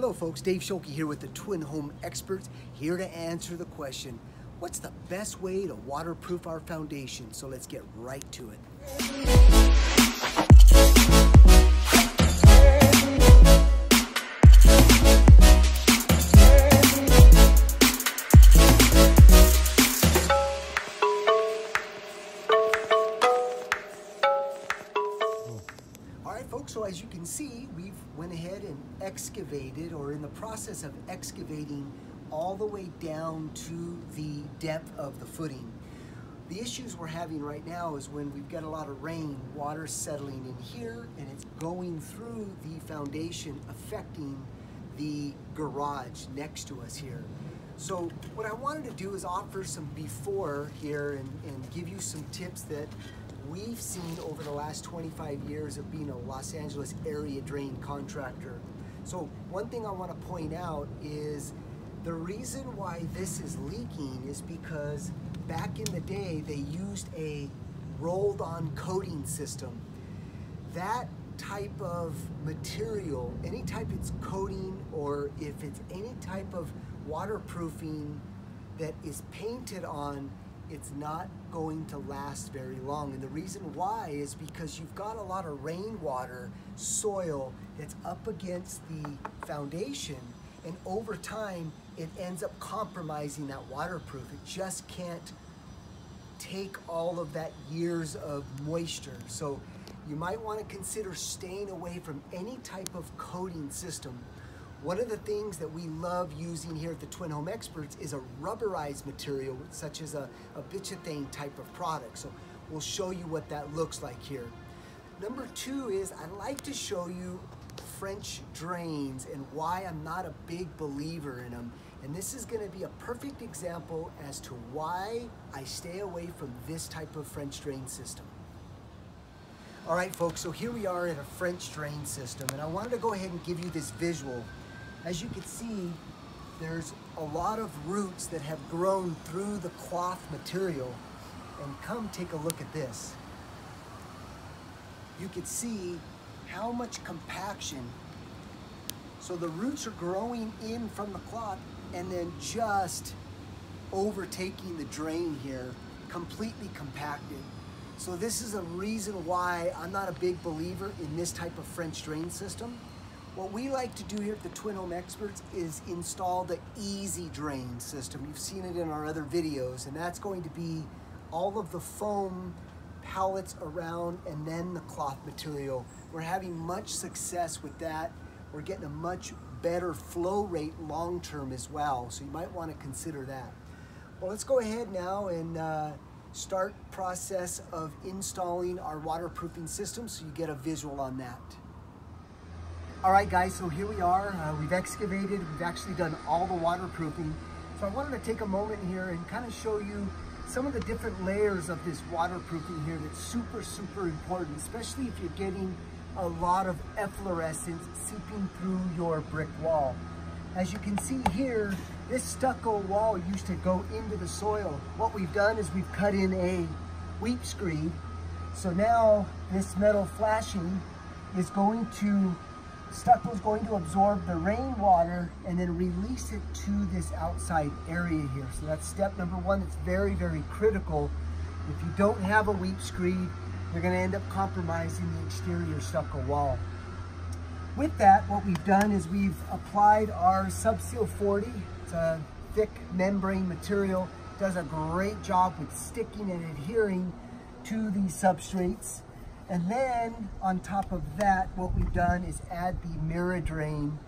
Hello folks, Dave Schulke here with the Twin Home Experts, here to answer the question, what's the best way to waterproof our foundation? So let's get right to it. Folks, so as you can see, we've went ahead and excavated, or in the process of excavating, all the way down to the depth of the footing. The issues we're having right now is when we've got a lot of rain, water settling in here, and it's going through the foundation, affecting the garage next to us here. So what I wanted to do is offer some before here and give you some tips that we've seen over the last 25 years of being a Los Angeles area drain contractor. So one thing I want to point out is the reason why this is leaking is because back in the day they used a rolled on coating system. That type of material, any type it's coating, or if it's any type of waterproofing that is painted on, it's not going to last very long. And the reason why is because you've got a lot of rainwater, soil that's up against the foundation, and over time it ends up compromising that waterproof. It just can't take all of that years of moisture. So you might want to consider staying away from any type of coating system. One of the things that we love using here at the Twin Home Experts is a rubberized material, such as a bituthane type of product. So we'll show you what that looks like here. Number two is I like to show you French drains and why I'm not a big believer in them. And this is going to be a perfect example as to why I stay away from this type of French drain system. All right, folks, so here we are in a French drain system, and I wanted to go ahead and give you this visual. As you can see, there's a lot of roots that have grown through the cloth material. And come take a look at this. You can see how much compaction. So the roots are growing in from the cloth and then just overtaking the drain here, completely compacted. So this is a reason why I'm not a big believer in this type of French drain system. What we like to do here at the Twin Home Experts is install the easy drain system. You've seen it in our other videos, and that's going to be all of the foam pallets around and then the cloth material. We're having much success with that. We're getting a much better flow rate long term as well, so you might want to consider that. Well, let's go ahead now and start process of installing our waterproofing system so you get a visual on that. All right, guys, so here we are. We've excavated, we've actually done all the waterproofing. So I wanted to take a moment here and kind of show you some of the different layers of this waterproofing here that's super, super important, especially if you're getting a lot of efflorescence seeping through your brick wall. As you can see here, this stucco wall used to go into the soil. What we've done is we've cut in a weep screed. So now this metal flashing is going to stucco is going to absorb the rainwater and then release it to this outside area here. So that's step number one. It's very, very critical. If you don't have a weep screed, you're going to end up compromising the exterior stucco wall. With that, what we've done is we've applied our Subseal 40. It's a thick membrane material. It does a great job with sticking and adhering to these substrates. And then on top of that, what we've done is add the Miradrain,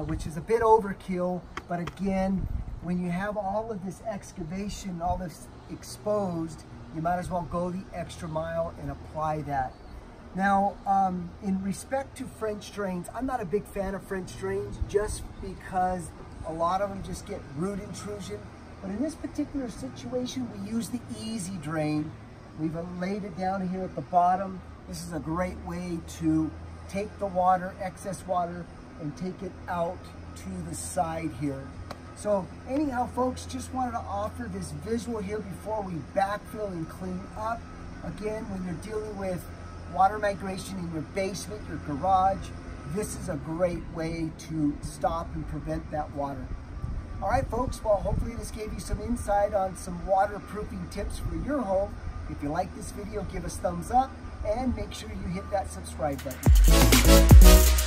which is a bit overkill, but again, when you have all of this excavation, all this exposed, you might as well go the extra mile and apply that. Now, in respect to French drains, I'm not a big fan of French drains just because a lot of them just get root intrusion. But in this particular situation, we use the easy drain. We've laid it down here at the bottom. This is a great way to take the water, excess water, and take it out to the side here. So anyhow, folks, just wanted to offer this visual here before we backfill and clean up. Again, when you're dealing with water migration in your basement, your garage, this is a great way to stop and prevent that water. All right, folks, well, hopefully this gave you some insight on some waterproofing tips for your home. If you like this video, give us thumbs up and make sure you hit that subscribe button.